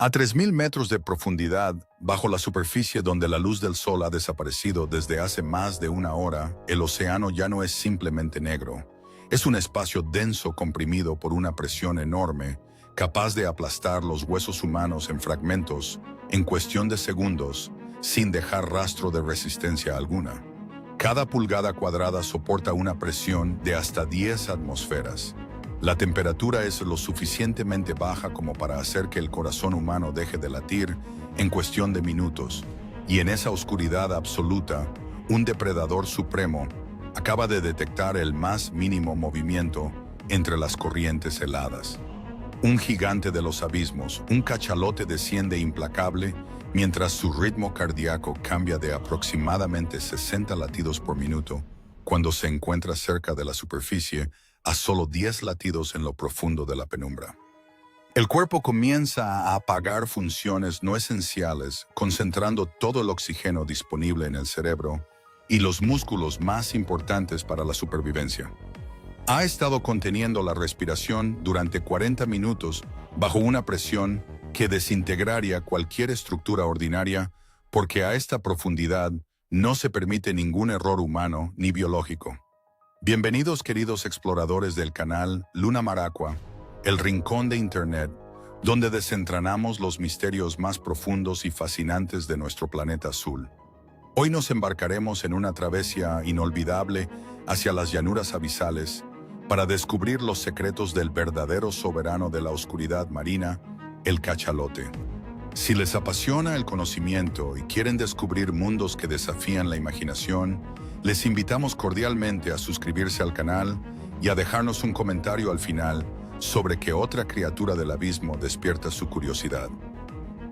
A 3.000 metros de profundidad, bajo la superficie donde la luz del sol ha desaparecido desde hace más de una hora, el océano ya no es simplemente negro. Es un espacio denso comprimido por una presión enorme, capaz de aplastar los huesos humanos en fragmentos en cuestión de segundos, sin dejar rastro de resistencia alguna. Cada pulgada cuadrada soporta una presión de hasta 10 atmósferas. La temperatura es lo suficientemente baja como para hacer que el corazón humano deje de latir en cuestión de minutos, y en esa oscuridad absoluta, un depredador supremo acaba de detectar el más mínimo movimiento entre las corrientes heladas. Un gigante de los abismos, un cachalote desciende implacable mientras su ritmo cardíaco cambia de aproximadamente 60 latidos por minuto cuando se encuentra cerca de la superficie a solo 10 latidos en lo profundo de la penumbra. El cuerpo comienza a apagar funciones no esenciales, concentrando todo el oxígeno disponible en el cerebro y los músculos más importantes para la supervivencia. Ha estado conteniendo la respiración durante 40 minutos bajo una presión que desintegraría cualquier estructura ordinaria porque a esta profundidad no se permite ningún error humano ni biológico. Bienvenidos queridos exploradores del canal Luna Maracua, el rincón de Internet, donde desentranamos los misterios más profundos y fascinantes de nuestro planeta azul. Hoy nos embarcaremos en una travesía inolvidable hacia las llanuras abisales para descubrir los secretos del verdadero soberano de la oscuridad marina, el cachalote. Si les apasiona el conocimiento y quieren descubrir mundos que desafían la imaginación, les invitamos cordialmente a suscribirse al canal y a dejarnos un comentario al final sobre qué otra criatura del abismo despierta su curiosidad.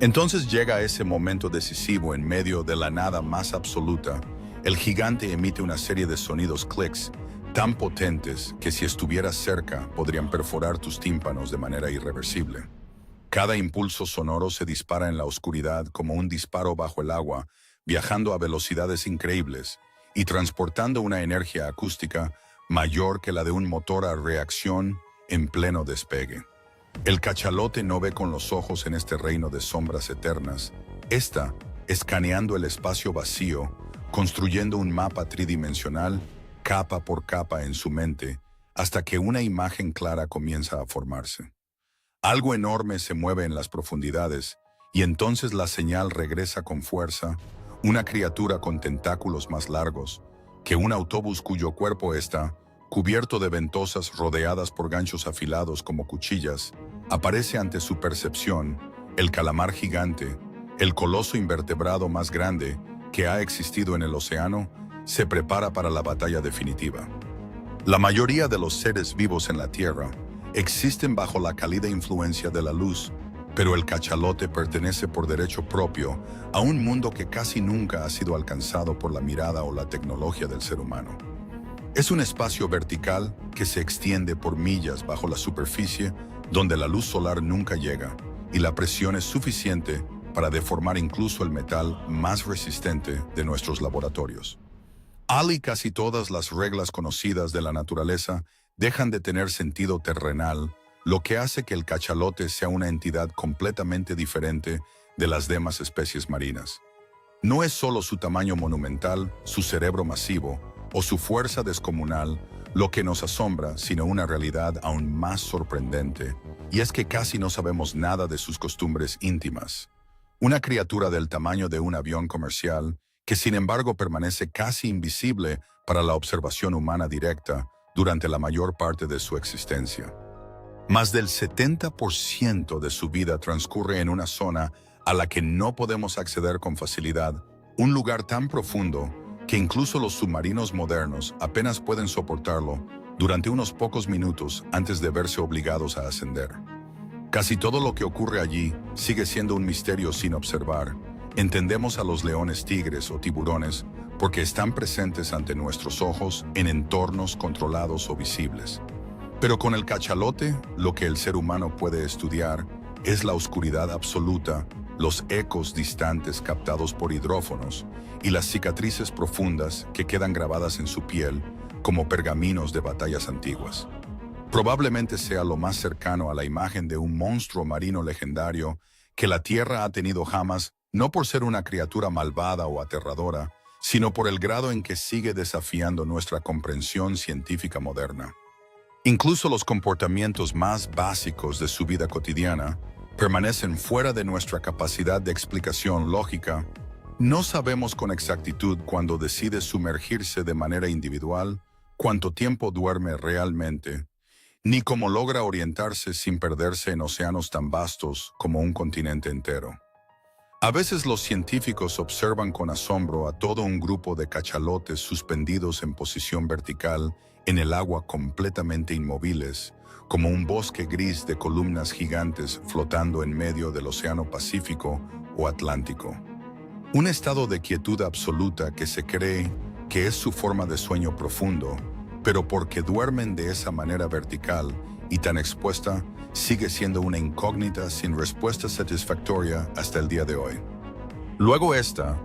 Entonces llega ese momento decisivo en medio de la nada más absoluta. El gigante emite una serie de sonidos clics tan potentes que si estuvieras cerca podrían perforar tus tímpanos de manera irreversible. Cada impulso sonoro se dispara en la oscuridad como un disparo bajo el agua, viajando a velocidades increíbles y transportando una energía acústica mayor que la de un motor a reacción en pleno despegue. El cachalote no ve con los ojos en este reino de sombras eternas. Está escaneando el espacio vacío, construyendo un mapa tridimensional, capa por capa en su mente, hasta que una imagen clara comienza a formarse. Algo enorme se mueve en las profundidades, y entonces la señal regresa con fuerza. Una criatura con tentáculos más largos que un autobús cuyo cuerpo está cubierto de ventosas rodeadas por ganchos afilados como cuchillas, aparece ante su percepción. El calamar gigante, el coloso invertebrado más grande que ha existido en el océano, se prepara para la batalla definitiva. La mayoría de los seres vivos en la Tierra existen bajo la cálida influencia de la luz, pero el cachalote pertenece por derecho propio a un mundo que casi nunca ha sido alcanzado por la mirada o la tecnología del ser humano. Es un espacio vertical que se extiende por millas bajo la superficie, donde la luz solar nunca llega, y la presión es suficiente para deformar incluso el metal más resistente de nuestros laboratorios. Al y casi todas las reglas conocidas de la naturaleza dejan de tener sentido terrenal, lo que hace que el cachalote sea una entidad completamente diferente de las demás especies marinas. No es solo su tamaño monumental, su cerebro masivo o su fuerza descomunal lo que nos asombra, sino una realidad aún más sorprendente, y es que casi no sabemos nada de sus costumbres íntimas. Una criatura del tamaño de un avión comercial, que sin embargo permanece casi invisible para la observación humana directa durante la mayor parte de su existencia. Más del 70% de su vida transcurre en una zona a la que no podemos acceder con facilidad, un lugar tan profundo que incluso los submarinos modernos apenas pueden soportarlo durante unos pocos minutos antes de verse obligados a ascender. Casi todo lo que ocurre allí sigue siendo un misterio sin observar. Entendemos a los leones tigres o tiburones porque están presentes ante nuestros ojos en entornos controlados o visibles. Pero con el cachalote, lo que el ser humano puede estudiar es la oscuridad absoluta, los ecos distantes captados por hidrófonos y las cicatrices profundas que quedan grabadas en su piel como pergaminos de batallas antiguas. Probablemente sea lo más cercano a la imagen de un monstruo marino legendario que la Tierra ha tenido jamás, no por ser una criatura malvada o aterradora, sino por el grado en que sigue desafiando nuestra comprensión científica moderna. Incluso los comportamientos más básicos de su vida cotidiana permanecen fuera de nuestra capacidad de explicación lógica. No sabemos con exactitud cuándo decide sumergirse de manera individual, cuánto tiempo duerme realmente, ni cómo logra orientarse sin perderse en océanos tan vastos como un continente entero. A veces los científicos observan con asombro a todo un grupo de cachalotes suspendidos en posición vertical en el agua completamente inmóviles, como un bosque gris de columnas gigantes flotando en medio del Océano Pacífico o Atlántico. Un estado de quietud absoluta que se cree que es su forma de sueño profundo, pero porque duermen de esa manera vertical y tan expuesta, sigue siendo una incógnita sin respuesta satisfactoria hasta el día de hoy. Luego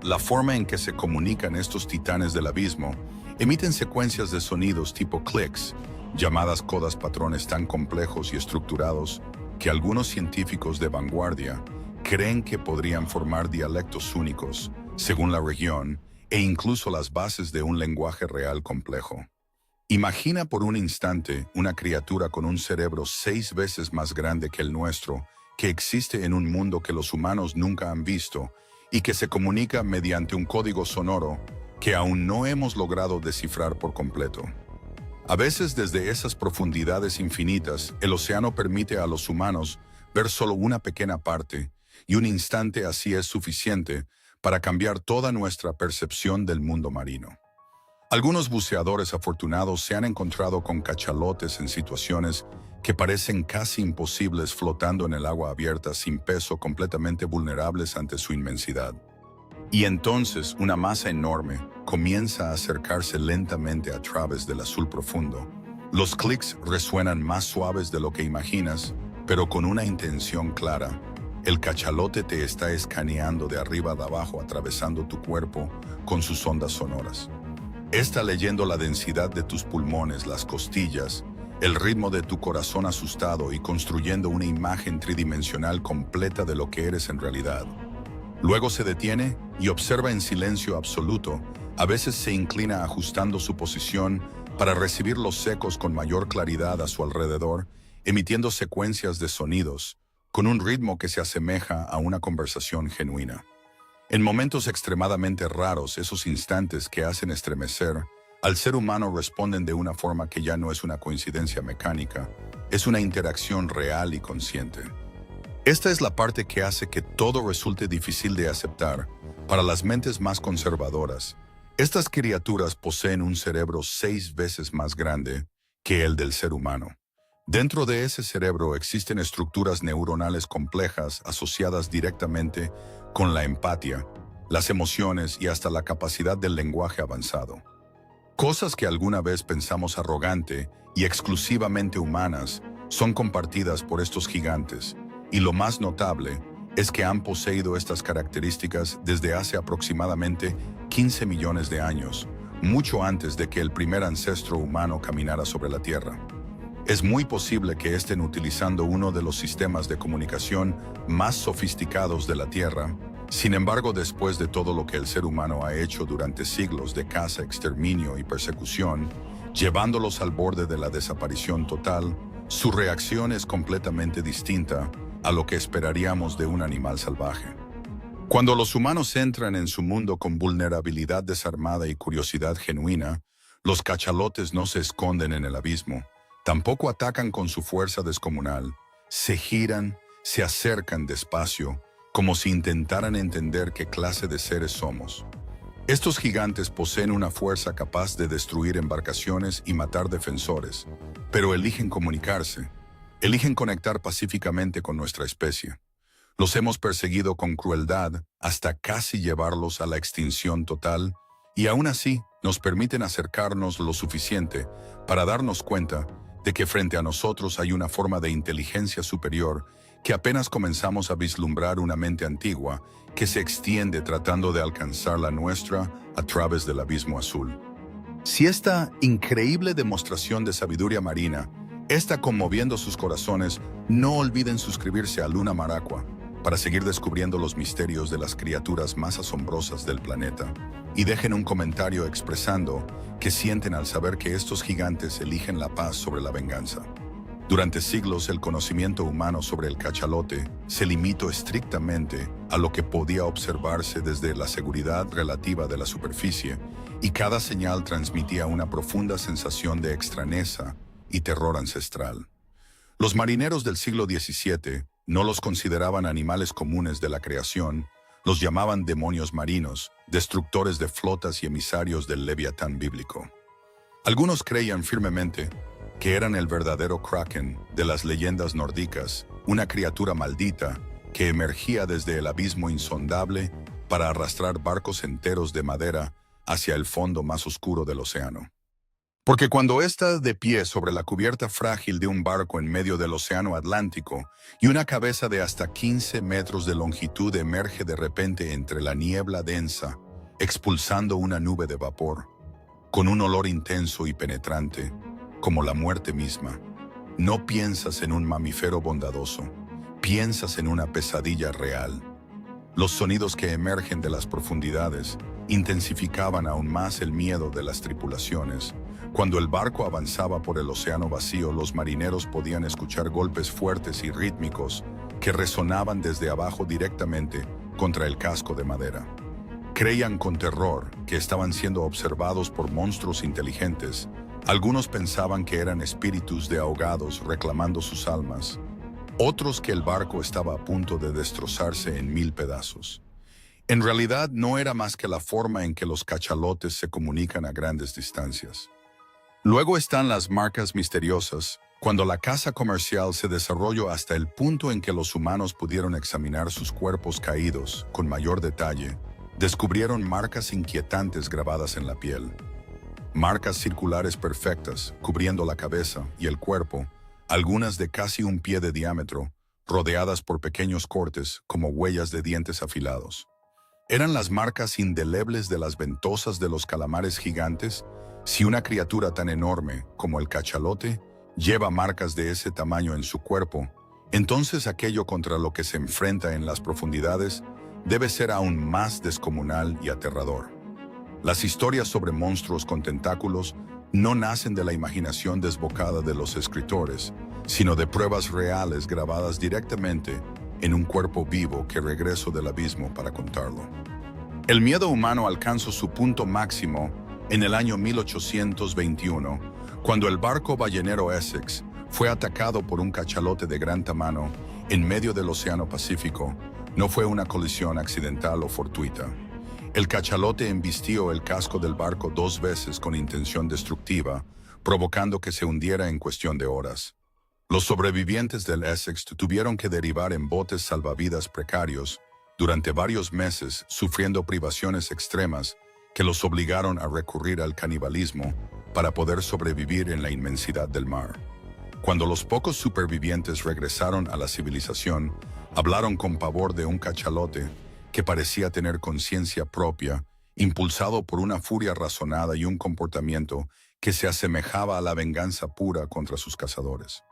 la forma en que se comunican estos titanes del abismo, emiten secuencias de sonidos tipo clicks, llamadas codas patrones tan complejos y estructurados que algunos científicos de vanguardia creen que podrían formar dialectos únicos, según la región, e incluso las bases de un lenguaje real complejo. Imagina por un instante una criatura con un cerebro 6 veces más grande que el nuestro, que existe en un mundo que los humanos nunca han visto y que se comunica mediante un código sonoro que aún no hemos logrado descifrar por completo. A veces desde esas profundidades infinitas, el océano permite a los humanos ver solo una pequeña parte, y un instante así es suficiente para cambiar toda nuestra percepción del mundo marino. Algunos buceadores afortunados se han encontrado con cachalotes en situaciones que parecen casi imposibles flotando en el agua abierta sin peso, completamente vulnerables ante su inmensidad. Y entonces una masa enorme comienza a acercarse lentamente a través del azul profundo. Los clics resuenan más suaves de lo que imaginas, pero con una intención clara. El cachalote te está escaneando de arriba a abajo, atravesando tu cuerpo con sus ondas sonoras. Está leyendo la densidad de tus pulmones, las costillas, el ritmo de tu corazón asustado y construyendo una imagen tridimensional completa de lo que eres en realidad. Luego se detiene y observa en silencio absoluto. A veces se inclina ajustando su posición para recibir los ecos con mayor claridad a su alrededor, emitiendo secuencias de sonidos, con un ritmo que se asemeja a una conversación genuina. En momentos extremadamente raros, esos instantes que hacen estremecer al ser humano responden de una forma que ya no es una coincidencia mecánica, es una interacción real y consciente. Esta es la parte que hace que todo resulte difícil de aceptar para las mentes más conservadoras. Estas criaturas poseen un cerebro 6 veces más grande que el del ser humano. Dentro de ese cerebro existen estructuras neuronales complejas asociadas directamente con la empatía, las emociones y hasta la capacidad del lenguaje avanzado. Cosas que alguna vez pensamos arrogante y exclusivamente humanas son compartidas por estos gigantes, y lo más notable es que han poseído estas características desde hace aproximadamente 15 millones de años, mucho antes de que el primer ancestro humano caminara sobre la Tierra. Es muy posible que estén utilizando uno de los sistemas de comunicación más sofisticados de la Tierra. Sin embargo, después de todo lo que el ser humano ha hecho durante siglos de caza, exterminio y persecución, llevándolos al borde de la desaparición total, su reacción es completamente distinta a lo que esperaríamos de un animal salvaje. Cuando los humanos entran en su mundo con vulnerabilidad desarmada y curiosidad genuina, los cachalotes no se esconden en el abismo. Tampoco atacan con su fuerza descomunal. Se giran, se acercan despacio, como si intentaran entender qué clase de seres somos. Estos gigantes poseen una fuerza capaz de destruir embarcaciones y matar defensores, pero eligen comunicarse, eligen conectar pacíficamente con nuestra especie. Los hemos perseguido con crueldad hasta casi llevarlos a la extinción total, y aún así nos permiten acercarnos lo suficiente para darnos cuenta de que frente a nosotros hay una forma de inteligencia superior que apenas comenzamos a vislumbrar, una mente antigua que se extiende tratando de alcanzar la nuestra a través del abismo azul. Si esta increíble demostración de sabiduría marina está conmoviendo sus corazones, no olviden suscribirse a Luna Maracua. para seguir descubriendo los misterios de las criaturas más asombrosas del planeta. Y dejen un comentario expresando qué sienten al saber que estos gigantes eligen la paz sobre la venganza. Durante siglos, el conocimiento humano sobre el cachalote se limitó estrictamente a lo que podía observarse desde la seguridad relativa de la superficie, y cada señal transmitía una profunda sensación de extrañeza y terror ancestral. Los marineros del siglo XVII no los consideraban animales comunes de la creación, los llamaban demonios marinos, destructores de flotas y emisarios del Leviatán bíblico. Algunos creían firmemente que eran el verdadero Kraken de las leyendas nórdicas, una criatura maldita que emergía desde el abismo insondable para arrastrar barcos enteros de madera hacia el fondo más oscuro del océano. Porque cuando está de pie sobre la cubierta frágil de un barco en medio del océano Atlántico y una cabeza de hasta 15 metros de longitud emerge de repente entre la niebla densa, expulsando una nube de vapor, con un olor intenso y penetrante, como la muerte misma, no piensas en un mamífero bondadoso, piensas en una pesadilla real. Los sonidos que emergen de las profundidades intensificaban aún más el miedo de las tripulaciones. Cuando el barco avanzaba por el océano vacío, los marineros podían escuchar golpes fuertes y rítmicos que resonaban desde abajo directamente contra el casco de madera. Creían con terror que estaban siendo observados por monstruos inteligentes. Algunos pensaban que eran espíritus de ahogados reclamando sus almas. Otros que el barco estaba a punto de destrozarse en 1000 pedazos. En realidad no era más que la forma en que los cachalotes se comunican a grandes distancias. Luego están las marcas misteriosas, cuando la caza comercial se desarrolló hasta el punto en que los humanos pudieron examinar sus cuerpos caídos con mayor detalle, descubrieron marcas inquietantes grabadas en la piel. Marcas circulares perfectas, cubriendo la cabeza y el cuerpo, algunas de casi 1 pie de diámetro, rodeadas por pequeños cortes como huellas de dientes afilados. Eran las marcas indelebles de las ventosas de los calamares gigantes. Si una criatura tan enorme como el cachalote lleva marcas de ese tamaño en su cuerpo, entonces aquello contra lo que se enfrenta en las profundidades debe ser aún más descomunal y aterrador. Las historias sobre monstruos con tentáculos no nacen de la imaginación desbocada de los escritores, sino de pruebas reales grabadas directamente en un cuerpo vivo que regresó del abismo para contarlo. El miedo humano alcanzó su punto máximo en el año 1821, cuando el barco ballenero Essex fue atacado por un cachalote de gran tamaño en medio del Océano Pacífico. No fue una colisión accidental o fortuita. El cachalote embistió el casco del barco 2 veces con intención destructiva, provocando que se hundiera en cuestión de horas. Los sobrevivientes del Essex tuvieron que derivar en botes salvavidas precarios durante varios meses, sufriendo privaciones extremas que los obligaron a recurrir al canibalismo para poder sobrevivir en la inmensidad del mar. Cuando los pocos supervivientes regresaron a la civilización, hablaron con pavor de un cachalote que parecía tener conciencia propia, impulsado por una furia razonada y un comportamiento que se asemejaba a la venganza pura contra sus cazadores.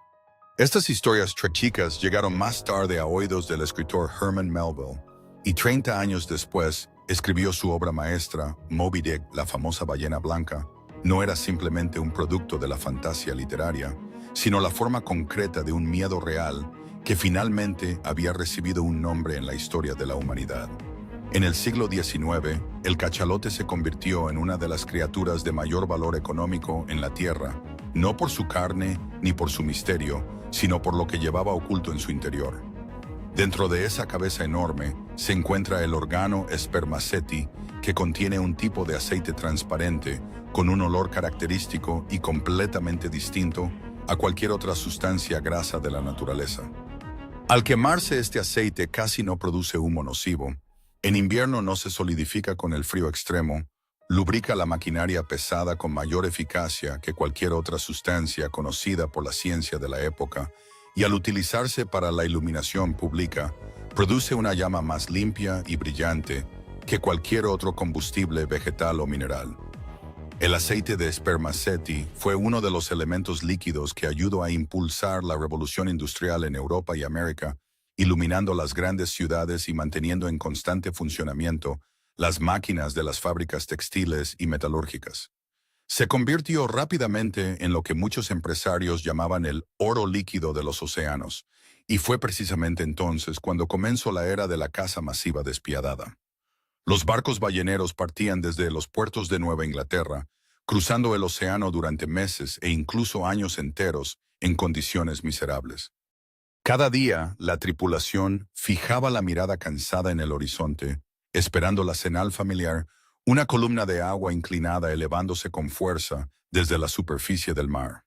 Estas historias trágicas llegaron más tarde a oídos del escritor Herman Melville, y 30 años después escribió su obra maestra, Moby Dick, la famosa ballena blanca. No era simplemente un producto de la fantasía literaria, sino la forma concreta de un miedo real que finalmente había recibido un nombre en la historia de la humanidad. En el siglo XIX, el cachalote se convirtió en una de las criaturas de mayor valor económico en la Tierra, no por su carne ni por su misterio, sino por lo que llevaba oculto en su interior. Dentro de esa cabeza enorme se encuentra el órgano spermaceti, que contiene un tipo de aceite transparente con un olor característico y completamente distinto a cualquier otra sustancia grasa de la naturaleza. Al quemarse, este aceite casi no produce humo nocivo. En invierno no se solidifica con el frío extremo, lubrica la maquinaria pesada con mayor eficacia que cualquier otra sustancia conocida por la ciencia de la época, y al utilizarse para la iluminación pública, produce una llama más limpia y brillante que cualquier otro combustible vegetal o mineral. El aceite de spermaceti fue uno de los elementos líquidos que ayudó a impulsar la revolución industrial en Europa y América, iluminando las grandes ciudades y manteniendo en constante funcionamiento las máquinas de las fábricas textiles y metalúrgicas. Se convirtió rápidamente en lo que muchos empresarios llamaban el oro líquido de los océanos, y fue precisamente entonces cuando comenzó la era de la caza masiva despiadada. Los barcos balleneros partían desde los puertos de Nueva Inglaterra, cruzando el océano durante meses e incluso años enteros en condiciones miserables. Cada día, la tripulación fijaba la mirada cansada en el horizonte, esperando la señal familiar, una columna de agua inclinada elevándose con fuerza desde la superficie del mar.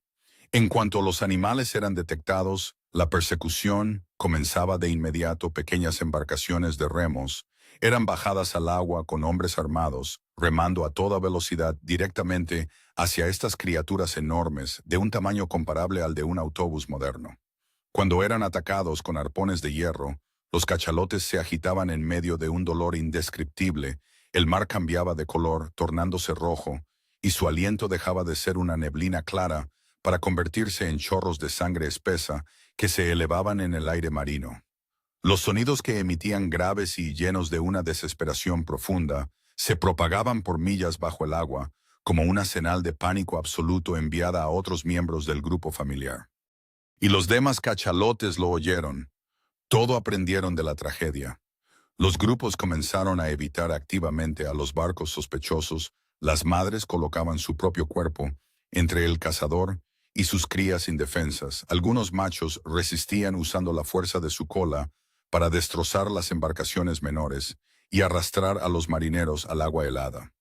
En cuanto los animales eran detectados, la persecución comenzaba de inmediato. Pequeñas embarcaciones de remos eran bajadas al agua con hombres armados, remando a toda velocidad directamente hacia estas criaturas enormes de un tamaño comparable al de un autobús moderno. Cuando eran atacados con arpones de hierro, los cachalotes se agitaban en medio de un dolor indescriptible, el mar cambiaba de color, tornándose rojo, y su aliento dejaba de ser una neblina clara para convertirse en chorros de sangre espesa que se elevaban en el aire marino. Los sonidos que emitían graves y llenos de una desesperación profunda se propagaban por millas bajo el agua, como una señal de pánico absoluto enviada a otros miembros del grupo familiar. Y los demás cachalotes lo oyeron. Todo aprendieron de la tragedia. Los grupos comenzaron a evitar activamente a los barcos sospechosos. Las madres colocaban su propio cuerpo entre el cazador y sus crías indefensas. Algunos machos resistían usando la fuerza de su cola para destrozar las embarcaciones menores y arrastrar a los marineros al agua helada.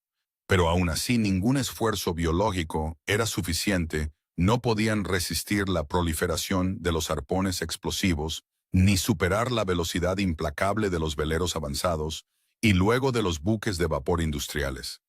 Pero aún así ningún esfuerzo biológico era suficiente. No podían resistir la proliferación de los arpones explosivos, ni superar la velocidad implacable de los veleros avanzados y luego de los buques de vapor industriales.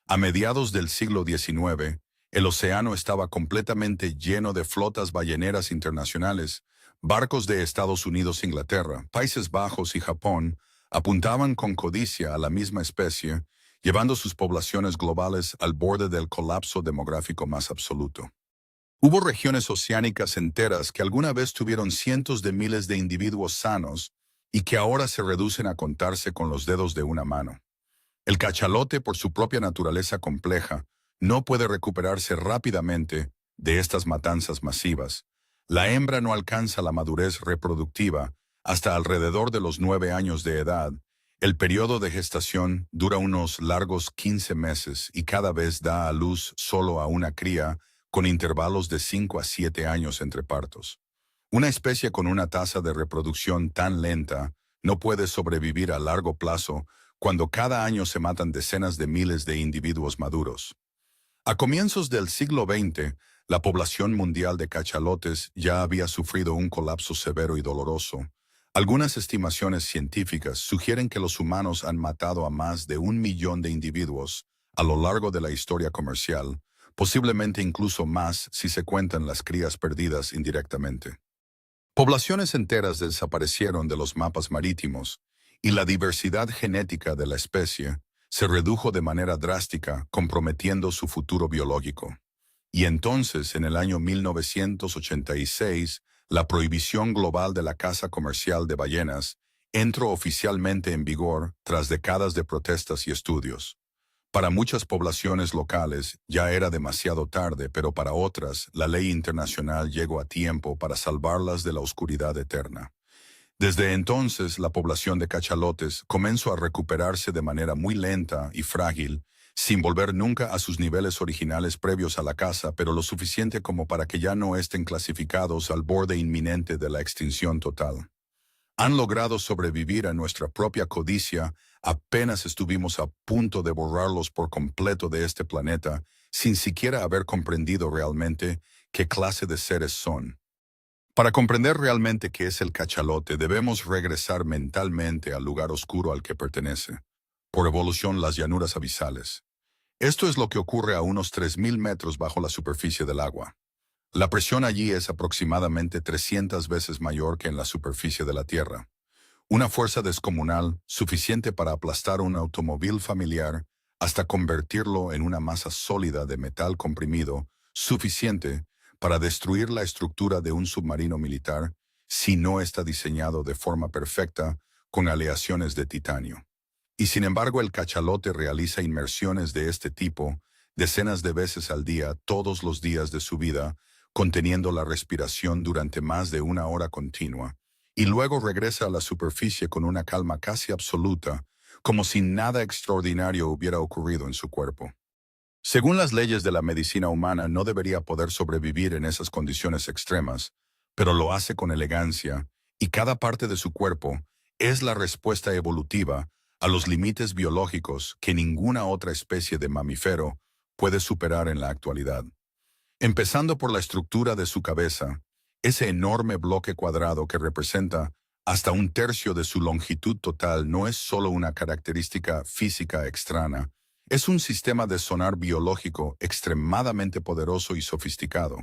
A mediados del siglo XIX, el océano estaba completamente lleno de flotas balleneras internacionales. Barcos de Estados Unidos, Inglaterra, Países Bajos y Japón apuntaban con codicia a la misma especie, llevando sus poblaciones globales al borde del colapso demográfico más absoluto. Hubo regiones oceánicas enteras que alguna vez tuvieron cientos de miles de individuos sanos y que ahora se reducen a contarse con los dedos de una mano. El cachalote, por su propia naturaleza compleja, no puede recuperarse rápidamente de estas matanzas masivas. La hembra no alcanza la madurez reproductiva hasta alrededor de los 9 años de edad. El periodo de gestación dura unos largos 15 meses y cada vez da a luz solo a una cría, con intervalos de 5 a 7 años entre partos. Una especie con una tasa de reproducción tan lenta no puede sobrevivir a largo plazo cuando cada año se matan decenas de miles de individuos maduros. A comienzos del siglo XX, la población mundial de cachalotes ya había sufrido un colapso severo y doloroso. Algunas estimaciones científicas sugieren que los humanos han matado a más de 1 millón de individuos a lo largo de la historia comercial, posiblemente incluso más si se cuentan las crías perdidas indirectamente. Poblaciones enteras desaparecieron de los mapas marítimos y la diversidad genética de la especie se redujo de manera drástica, comprometiendo su futuro biológico. Y entonces, en el año 1986, la prohibición global de la caza comercial de ballenas entró oficialmente en vigor tras décadas de protestas y estudios. Para muchas poblaciones locales ya era demasiado tarde, pero para otras la ley internacional llegó a tiempo para salvarlas de la oscuridad eterna. Desde entonces la población de cachalotes comenzó a recuperarse de manera muy lenta y frágil, sin volver nunca a sus niveles originales previos a la caza, pero lo suficiente como para que ya no estén clasificados al borde inminente de la extinción total. Han logrado sobrevivir a nuestra propia codicia. Apenas estuvimos a punto de borrarlos por completo de este planeta, sin siquiera haber comprendido realmente qué clase de seres son. Para comprender realmente qué es el cachalote, debemos regresar mentalmente al lugar oscuro al que pertenece. Por evolución, las llanuras abisales. Esto es lo que ocurre a unos 3.000 metros bajo la superficie del agua. La presión allí es aproximadamente 300 veces mayor que en la superficie de la Tierra. Una fuerza descomunal, suficiente para aplastar un automóvil familiar hasta convertirlo en una masa sólida de metal comprimido, suficiente para destruir la estructura de un submarino militar, si no está diseñado de forma perfecta con aleaciones de titanio. Y sin embargo, el cachalote realiza inmersiones de este tipo decenas de veces al día, todos los días de su vida, conteniendo la respiración durante más de una hora continua, y luego regresa a la superficie con una calma casi absoluta, como si nada extraordinario hubiera ocurrido en su cuerpo. Según las leyes de la medicina humana, no debería poder sobrevivir en esas condiciones extremas, pero lo hace con elegancia, y cada parte de su cuerpo es la respuesta evolutiva a los límites biológicos que ninguna otra especie de mamífero puede superar en la actualidad. Empezando por la estructura de su cabeza, ese enorme bloque cuadrado que representa hasta un tercio de su longitud total no es solo una característica física extraña, es un sistema de sonar biológico extremadamente poderoso y sofisticado.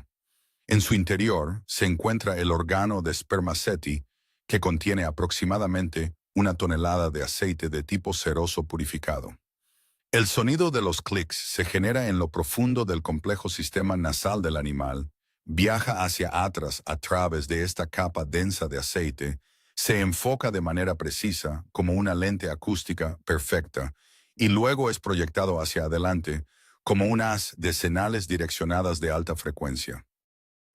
En su interior se encuentra el órgano de spermaceti, que contiene aproximadamente 1 tonelada de aceite de tipo ceroso purificado. El sonido de los clics se genera en lo profundo del complejo sistema nasal del animal, viaja hacia atrás a través de esta capa densa de aceite, se enfoca de manera precisa como una lente acústica perfecta y luego es proyectado hacia adelante como un haz de señales direccionadas de alta frecuencia.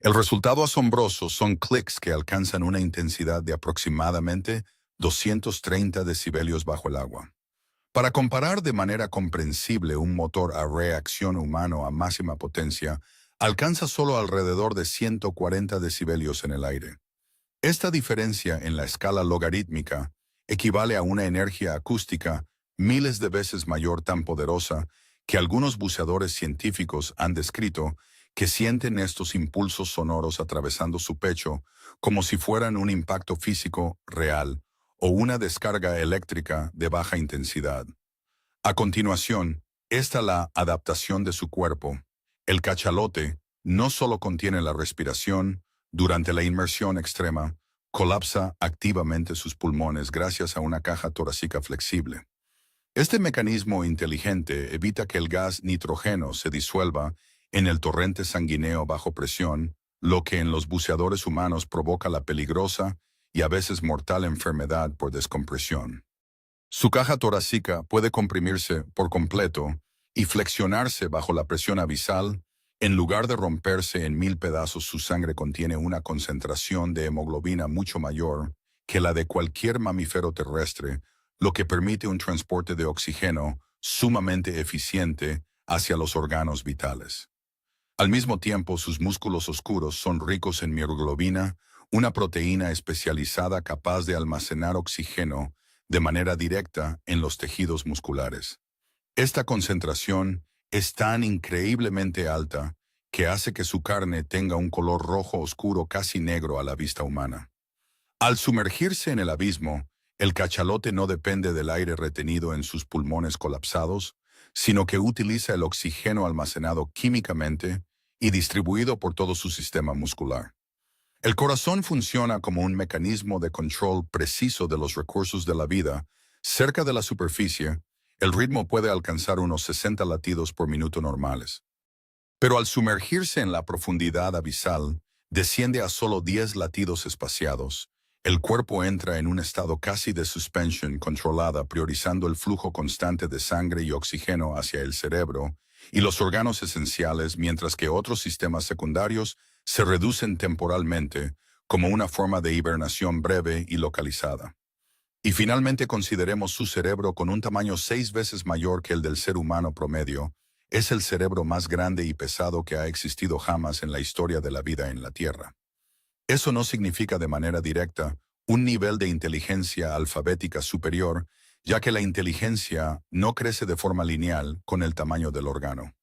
El resultado asombroso son clics que alcanzan una intensidad de aproximadamente 230 decibelios bajo el agua. Para comparar de manera comprensible, un motor a reacción humano a máxima potencia alcanza solo alrededor de 140 decibelios en el aire. Esta diferencia en la escala logarítmica equivale a una energía acústica miles de veces mayor, tan poderosa que algunos buceadores científicos han descrito que sienten estos impulsos sonoros atravesando su pecho como si fueran un impacto físico real o una descarga eléctrica de baja intensidad. A continuación, está la adaptación de su cuerpo. El cachalote no solo contiene la respiración, durante la inmersión extrema, colapsa activamente sus pulmones gracias a una caja torácica flexible. Este mecanismo inteligente evita que el gas nitrógeno se disuelva en el torrente sanguíneo bajo presión, lo que en los buceadores humanos provoca la peligrosa y a veces mortal enfermedad por descompresión. Su caja torácica puede comprimirse por completo y flexionarse bajo la presión abisal. En lugar de romperse en 1000 pedazos, su sangre contiene una concentración de hemoglobina mucho mayor que la de cualquier mamífero terrestre, lo que permite un transporte de oxígeno sumamente eficiente hacia los órganos vitales. Al mismo tiempo, sus músculos oscuros son ricos en mioglobina, una proteína especializada capaz de almacenar oxígeno de manera directa en los tejidos musculares. Esta concentración es tan increíblemente alta que hace que su carne tenga un color rojo oscuro casi negro a la vista humana. Al sumergirse en el abismo, el cachalote no depende del aire retenido en sus pulmones colapsados, sino que utiliza el oxígeno almacenado químicamente y distribuido por todo su sistema muscular. El corazón funciona como un mecanismo de control preciso de los recursos de la vida. Cerca de la superficie, el ritmo puede alcanzar unos 60 latidos por minuto normales. Pero al sumergirse en la profundidad abisal, desciende a solo 10 latidos espaciados. El cuerpo entra en un estado casi de suspensión controlada, priorizando el flujo constante de sangre y oxígeno hacia el cerebro y los órganos esenciales, mientras que otros sistemas secundarios se reducen temporalmente como una forma de hibernación breve y localizada. Y finalmente consideremos su cerebro con un tamaño 6 veces mayor que el del ser humano promedio. Es el cerebro más grande y pesado que ha existido jamás en la historia de la vida en la Tierra. Eso no significa de manera directa un nivel de inteligencia alfabética superior, ya que la inteligencia no crece de forma lineal con el tamaño del órgano.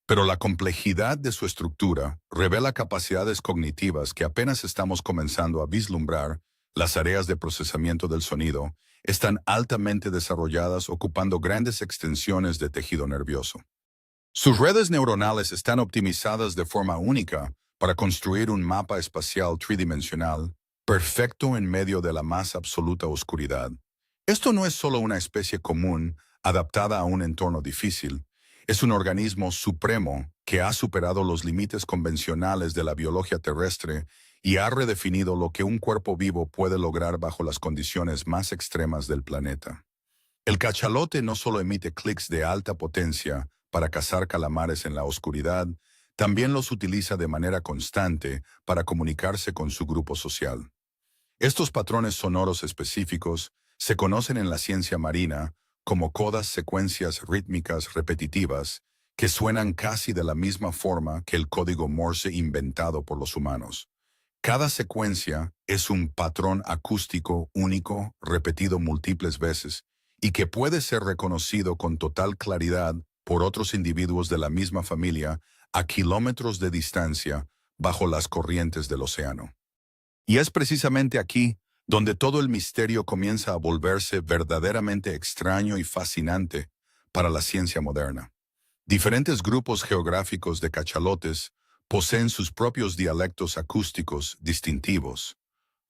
Pero la complejidad de su estructura revela capacidades cognitivas que apenas estamos comenzando a vislumbrar. Las áreas de procesamiento del sonido están altamente desarrolladas, ocupando grandes extensiones de tejido nervioso. Sus redes neuronales están optimizadas de forma única para construir un mapa espacial tridimensional perfecto en medio de la más absoluta oscuridad. Esto no es solo una especie común adaptada a un entorno difícil, es un organismo supremo que ha superado los límites convencionales de la biología terrestre y ha redefinido lo que un cuerpo vivo puede lograr bajo las condiciones más extremas del planeta. El cachalote no solo emite clics de alta potencia para cazar calamares en la oscuridad, también los utiliza de manera constante para comunicarse con su grupo social. Estos patrones sonoros específicos se conocen en la ciencia marina como codas secuencias rítmicas repetitivas que suenan casi de la misma forma que el código Morse inventado por los humanos. Cada secuencia es un patrón acústico único repetido múltiples veces y que puede ser reconocido con total claridad por otros individuos de la misma familia a kilómetros de distancia bajo las corrientes del océano. Y es precisamente aquí donde todo el misterio comienza a volverse verdaderamente extraño y fascinante para la ciencia moderna. Diferentes grupos geográficos de cachalotes poseen sus propios dialectos acústicos distintivos.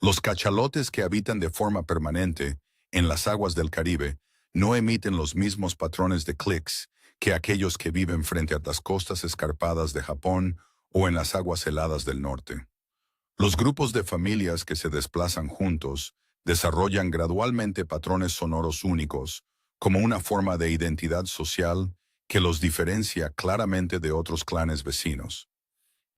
Los cachalotes que habitan de forma permanente en las aguas del Caribe no emiten los mismos patrones de clics que aquellos que viven frente a las costas escarpadas de Japón o en las aguas heladas del norte. Los grupos de familias que se desplazan juntos desarrollan gradualmente patrones sonoros únicos, como una forma de identidad social que los diferencia claramente de otros clanes vecinos.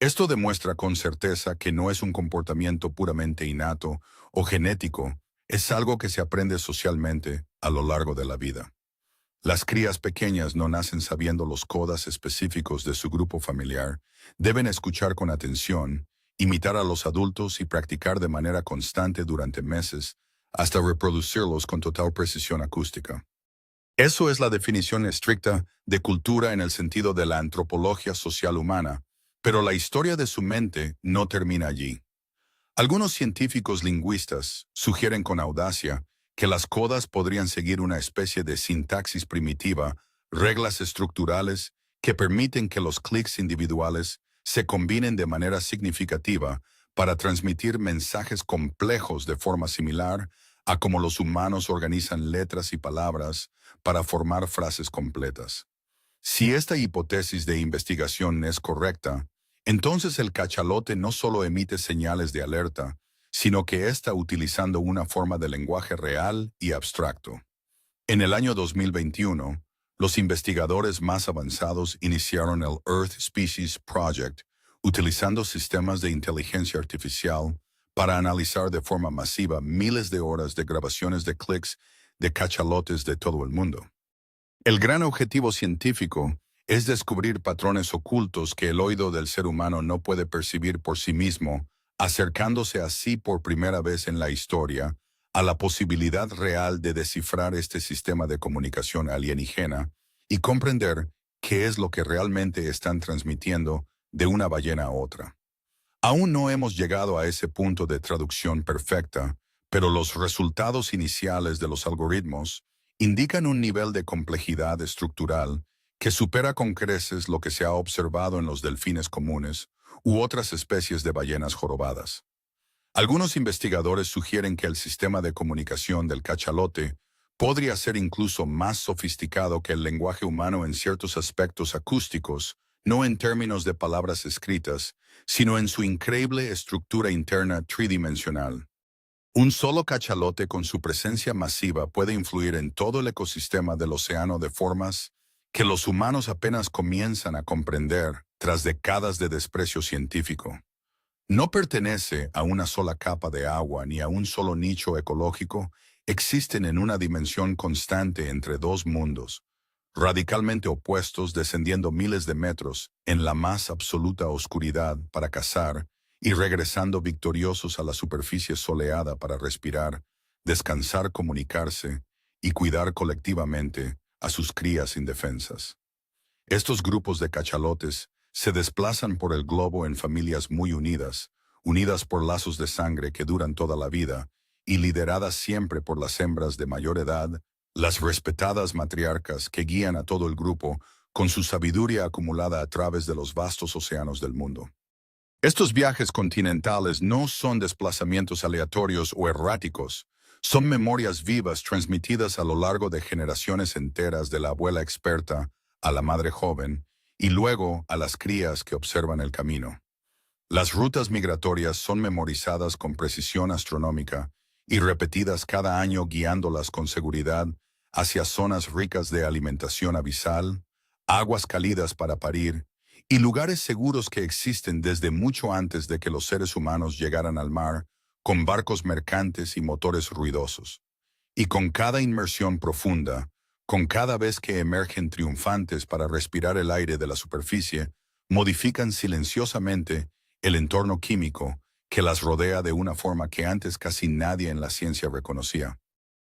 Esto demuestra con certeza que no es un comportamiento puramente innato o genético, es algo que se aprende socialmente a lo largo de la vida. Las crías pequeñas no nacen sabiendo los codas específicos de su grupo familiar, deben escuchar con atención, imitar a los adultos y practicar de manera constante durante meses, hasta reproducirlos con total precisión acústica. Eso es la definición estricta de cultura en el sentido de la antropología social humana, pero la historia de su mente no termina allí. Algunos científicos lingüistas sugieren con audacia que las codas podrían seguir una especie de sintaxis primitiva, reglas estructurales que permiten que los clics individuales se combinen de manera significativa para transmitir mensajes complejos de forma similar a como los humanos organizan letras y palabras para formar frases completas. Si esta hipótesis de investigación es correcta, entonces el cachalote no solo emite señales de alerta, sino que está utilizando una forma de lenguaje real y abstracto. En el año 2021, los investigadores más avanzados iniciaron el Earth Species Project, utilizando sistemas de inteligencia artificial para analizar de forma masiva miles de horas de grabaciones de clics de cachalotes de todo el mundo. El gran objetivo científico es descubrir patrones ocultos que el oído del ser humano no puede percibir por sí mismo, acercándose así por primera vez en la historia a la posibilidad real de descifrar este sistema de comunicación alienígena y comprender qué es lo que realmente están transmitiendo de una ballena a otra. Aún no hemos llegado a ese punto de traducción perfecta, pero los resultados iniciales de los algoritmos indican un nivel de complejidad estructural que supera con creces lo que se ha observado en los delfines comunes u otras especies de ballenas jorobadas. Algunos investigadores sugieren que el sistema de comunicación del cachalote podría ser incluso más sofisticado que el lenguaje humano en ciertos aspectos acústicos, no en términos de palabras escritas, sino en su increíble estructura interna tridimensional. Un solo cachalote con su presencia masiva puede influir en todo el ecosistema del océano de formas que los humanos apenas comienzan a comprender tras décadas de desprecio científico. No pertenece a una sola capa de agua ni a un solo nicho ecológico, existen en una dimensión constante entre dos mundos, radicalmente opuestos descendiendo miles de metros en la más absoluta oscuridad para cazar y regresando victoriosos a la superficie soleada para respirar, descansar, comunicarse y cuidar colectivamente a sus crías indefensas. Estos grupos de cachalotes se desplazan por el globo en familias muy unidas, unidas por lazos de sangre que duran toda la vida y lideradas siempre por las hembras de mayor edad, las respetadas matriarcas que guían a todo el grupo con su sabiduría acumulada a través de los vastos océanos del mundo. Estos viajes continentales no son desplazamientos aleatorios o erráticos, son memorias vivas transmitidas a lo largo de generaciones enteras de la abuela experta a la madre joven y luego a las crías que observan el camino. Las rutas migratorias son memorizadas con precisión astronómica y repetidas cada año guiándolas con seguridad hacia zonas ricas de alimentación abisal, aguas cálidas para parir y lugares seguros que existen desde mucho antes de que los seres humanos llegaran al mar con barcos mercantes y motores ruidosos. Y con cada inmersión profunda, con cada vez que emergen triunfantes para respirar el aire de la superficie, modifican silenciosamente el entorno químico que las rodea de una forma que antes casi nadie en la ciencia reconocía.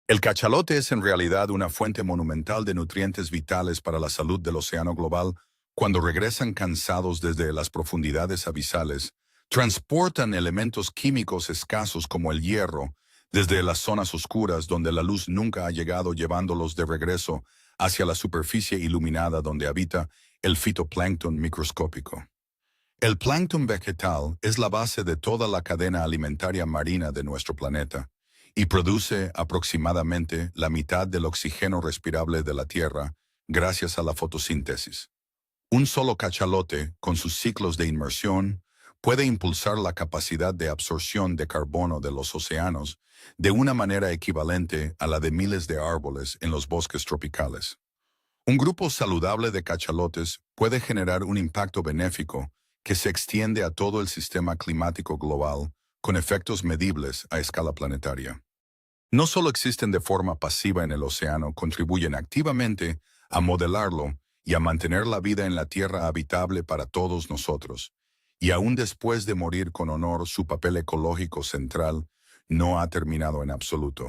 El cachalote es en realidad una fuente monumental de nutrientes vitales para la salud del océano global. Cuando regresan cansados desde las profundidades abisales, transportan elementos químicos escasos como el hierro desde las zonas oscuras donde la luz nunca ha llegado, llevándolos de regreso hacia la superficie iluminada donde habita el fitoplancton microscópico. El plancton vegetal es la base de toda la cadena alimentaria marina de nuestro planeta y produce aproximadamente la mitad del oxígeno respirable de la Tierra gracias a la fotosíntesis. Un solo cachalote, con sus ciclos de inmersión, puede impulsar la capacidad de absorción de carbono de los océanos de una manera equivalente a la de miles de árboles en los bosques tropicales. Un grupo saludable de cachalotes puede generar un impacto benéfico que se extiende a todo el sistema climático global con efectos medibles a escala planetaria. No solo existen de forma pasiva en el océano, contribuyen activamente a modelarlo y a mantener la vida en la Tierra habitable para todos nosotros. Y aún después de morir con honor, su papel ecológico central no ha terminado en absoluto.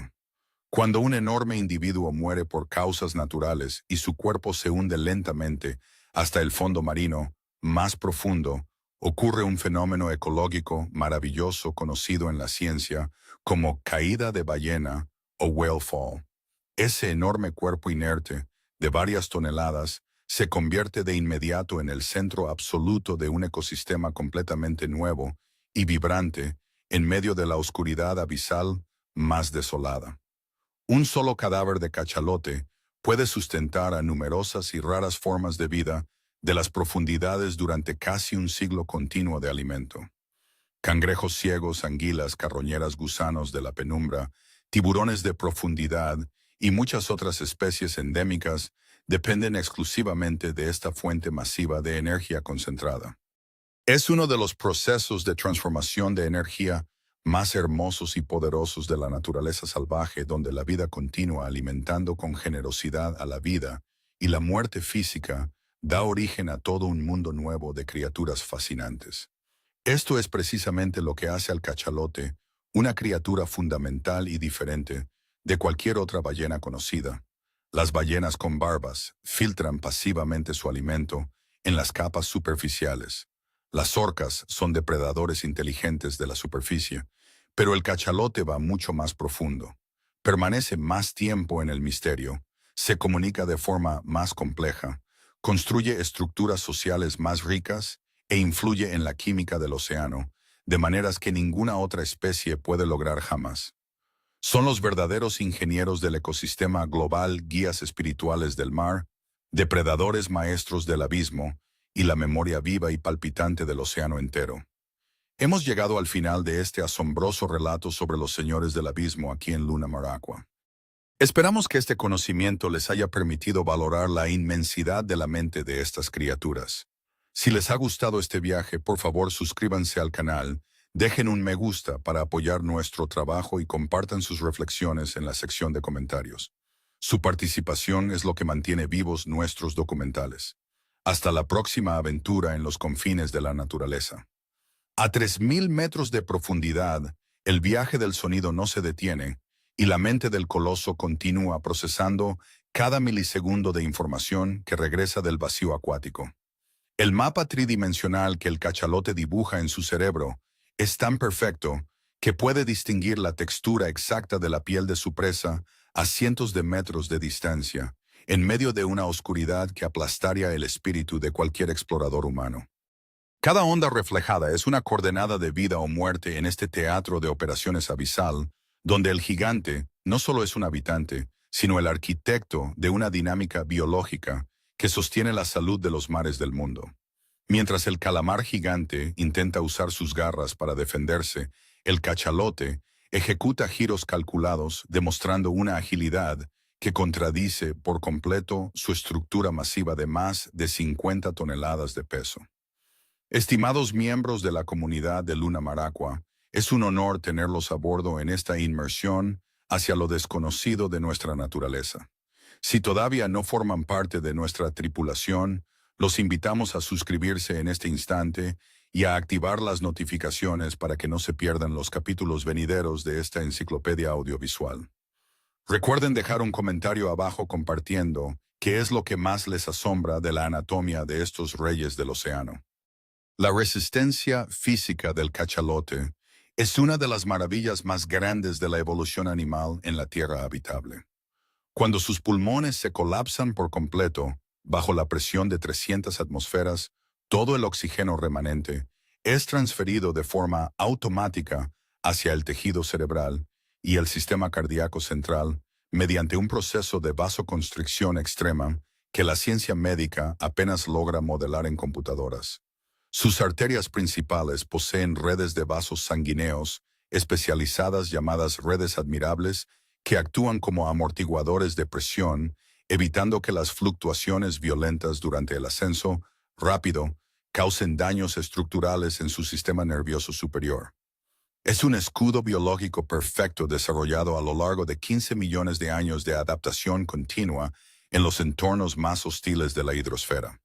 Cuando un enorme individuo muere por causas naturales y su cuerpo se hunde lentamente hasta el fondo marino más profundo, ocurre un fenómeno ecológico maravilloso conocido en la ciencia como caída de ballena o whale fall. Ese enorme cuerpo inerte, de varias toneladas, se convierte de inmediato en el centro absoluto de un ecosistema completamente nuevo y vibrante en medio de la oscuridad abisal más desolada. Un solo cadáver de cachalote puede sustentar a numerosas y raras formas de vida de las profundidades durante casi un siglo continuo de alimento. Cangrejos ciegos, anguilas, carroñeras, gusanos de la penumbra, tiburones de profundidad y muchas otras especies endémicas dependen exclusivamente de esta fuente masiva de energía concentrada. Es uno de los procesos de transformación de energía más hermosos y poderosos de la naturaleza salvaje, donde la vida continúa alimentando con generosidad a la vida y la muerte física da origen a todo un mundo nuevo de criaturas fascinantes. Esto es precisamente lo que hace al cachalote una criatura fundamental y diferente de cualquier otra ballena conocida. Las ballenas con barbas filtran pasivamente su alimento en las capas superficiales. Las orcas son depredadores inteligentes de la superficie, pero el cachalote va mucho más profundo. Permanece más tiempo en el misterio, se comunica de forma más compleja, construye estructuras sociales más ricas e influye en la química del océano, de maneras que ninguna otra especie puede lograr jamás. Son los verdaderos ingenieros del ecosistema global, guías espirituales del mar, depredadores maestros del abismo y la memoria viva y palpitante del océano entero. Hemos llegado al final de este asombroso relato sobre los señores del abismo aquí en Luna Mar Aqua. Esperamos que este conocimiento les haya permitido valorar la inmensidad de la mente de estas criaturas. Si les ha gustado este viaje, por favor suscríbanse al canal, dejen un me gusta para apoyar nuestro trabajo y compartan sus reflexiones en la sección de comentarios. Su participación es lo que mantiene vivos nuestros documentales. Hasta la próxima aventura en los confines de la naturaleza. A 3000 metros de profundidad, el viaje del sonido no se detiene y la mente del coloso continúa procesando cada milisegundo de información que regresa del vacío acuático. El mapa tridimensional que el cachalote dibuja en su cerebro es tan perfecto que puede distinguir la textura exacta de la piel de su presa a cientos de metros de distancia, en medio de una oscuridad que aplastaría el espíritu de cualquier explorador humano. Cada onda reflejada es una coordenada de vida o muerte en este teatro de operaciones abisal, donde el gigante no solo es un habitante, sino el arquitecto de una dinámica biológica que sostiene la salud de los mares del mundo. Mientras el calamar gigante intenta usar sus garras para defenderse, el cachalote ejecuta giros calculados, demostrando una agilidad que contradice por completo su estructura masiva de más de 50 toneladas de peso. Estimados miembros de la comunidad de Luna Maracua, es un honor tenerlos a bordo en esta inmersión hacia lo desconocido de nuestra naturaleza. Si todavía no forman parte de nuestra tripulación, los invitamos a suscribirse en este instante y a activar las notificaciones para que no se pierdan los capítulos venideros de esta enciclopedia audiovisual. Recuerden dejar un comentario abajo compartiendo qué es lo que más les asombra de la anatomía de estos reyes del océano. La resistencia física del cachalote es una de las maravillas más grandes de la evolución animal en la tierra habitable. Cuando sus pulmones se colapsan por completo, bajo la presión de 300 atmósferas, todo el oxígeno remanente es transferido de forma automática hacia el tejido cerebral y el sistema cardíaco central mediante un proceso de vasoconstricción extrema que la ciencia médica apenas logra modelar en computadoras. Sus arterias principales poseen redes de vasos sanguíneos especializadas llamadas redes admirables que actúan como amortiguadores de presión, evitando que las fluctuaciones violentas durante el ascenso rápido causen daños estructurales en su sistema nervioso superior. Es un escudo biológico perfecto desarrollado a lo largo de 15 millones de años de adaptación continua en los entornos más hostiles de la hidrosfera.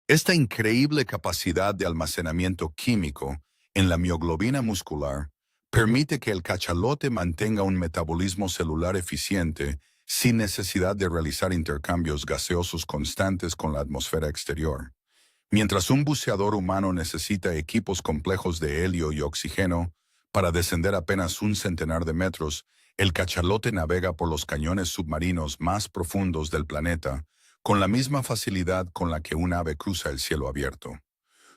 Esta increíble capacidad de almacenamiento químico en la mioglobina muscular permite que el cachalote mantenga un metabolismo celular eficiente sin necesidad de realizar intercambios gaseosos constantes con la atmósfera exterior. Mientras un buceador humano necesita equipos complejos de helio y oxígeno para descender apenas un centenar de metros, el cachalote navega por los cañones submarinos más profundos del planeta con la misma facilidad con la que un ave cruza el cielo abierto.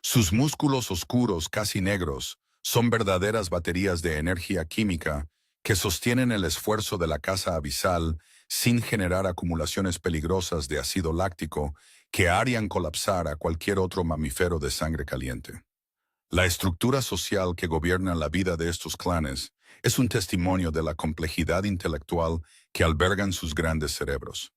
Sus músculos oscuros, casi negros, son verdaderas baterías de energía química que sostienen el esfuerzo de la caza abisal sin generar acumulaciones peligrosas de ácido láctico que harían colapsar a cualquier otro mamífero de sangre caliente. La estructura social que gobierna la vida de estos clanes es un testimonio de la complejidad intelectual que albergan sus grandes cerebros.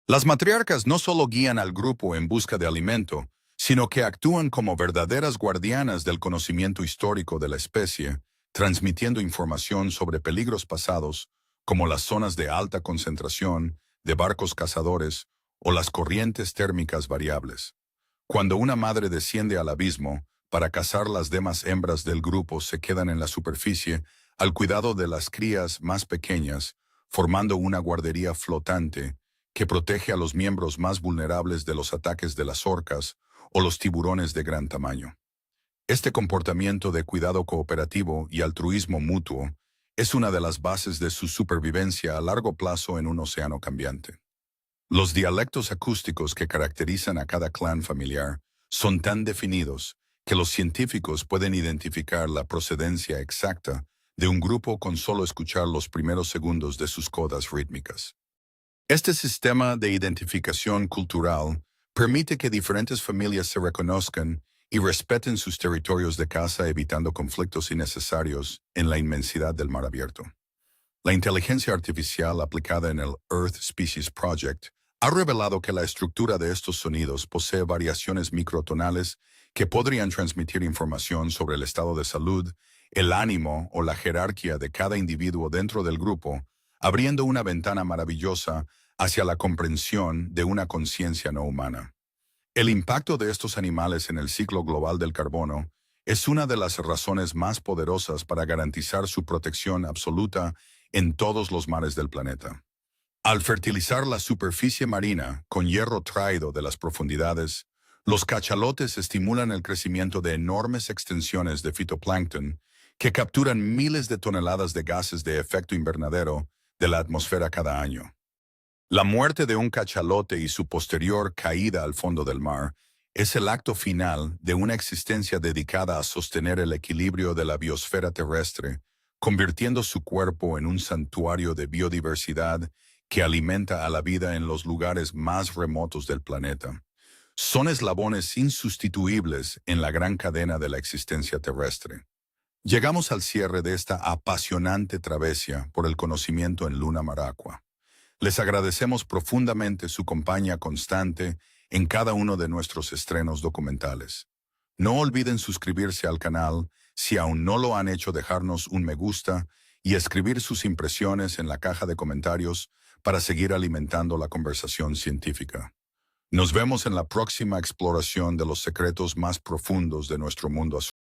Las matriarcas no solo guían al grupo en busca de alimento, sino que actúan como verdaderas guardianas del conocimiento histórico de la especie, transmitiendo información sobre peligros pasados, como las zonas de alta concentración, de barcos cazadores o las corrientes térmicas variables. Cuando una madre desciende al abismo, para cazar, las demás hembras del grupo se quedan en la superficie al cuidado de las crías más pequeñas, formando una guardería flotante que protege a los miembros más vulnerables de los ataques de las orcas o los tiburones de gran tamaño. Este comportamiento de cuidado cooperativo y altruismo mutuo es una de las bases de su supervivencia a largo plazo en un océano cambiante. Los dialectos acústicos que caracterizan a cada clan familiar son tan definidos que los científicos pueden identificar la procedencia exacta de un grupo con solo escuchar los primeros segundos de sus codas rítmicas. Este sistema de identificación cultural permite que diferentes familias se reconozcan y respeten sus territorios de caza, evitando conflictos innecesarios en la inmensidad del mar abierto. La inteligencia artificial aplicada en el Earth Species Project ha revelado que la estructura de estos sonidos posee variaciones microtonales que podrían transmitir información sobre el estado de salud, el ánimo o la jerarquía de cada individuo dentro del grupo, abriendo una ventana maravillosa hacia la comprensión de una conciencia no humana. El impacto de estos animales en el ciclo global del carbono es una de las razones más poderosas para garantizar su protección absoluta en todos los mares del planeta. Al fertilizar la superficie marina con hierro traído de las profundidades, los cachalotes estimulan el crecimiento de enormes extensiones de fitoplancton que capturan miles de toneladas de gases de efecto invernadero de la atmósfera cada año. La muerte de un cachalote y su posterior caída al fondo del mar es el acto final de una existencia dedicada a sostener el equilibrio de la biosfera terrestre, convirtiendo su cuerpo en un santuario de biodiversidad que alimenta a la vida en los lugares más remotos del planeta. Son eslabones insustituibles en la gran cadena de la existencia terrestre. Llegamos al cierre de esta apasionante travesía por el conocimiento en Luna Maracua. Les agradecemos profundamente su compañía constante en cada uno de nuestros estrenos documentales. No olviden suscribirse al canal si aún no lo han hecho, dejarnos un me gusta y escribir sus impresiones en la caja de comentarios para seguir alimentando la conversación científica. Nos vemos en la próxima exploración de los secretos más profundos de nuestro mundo azul.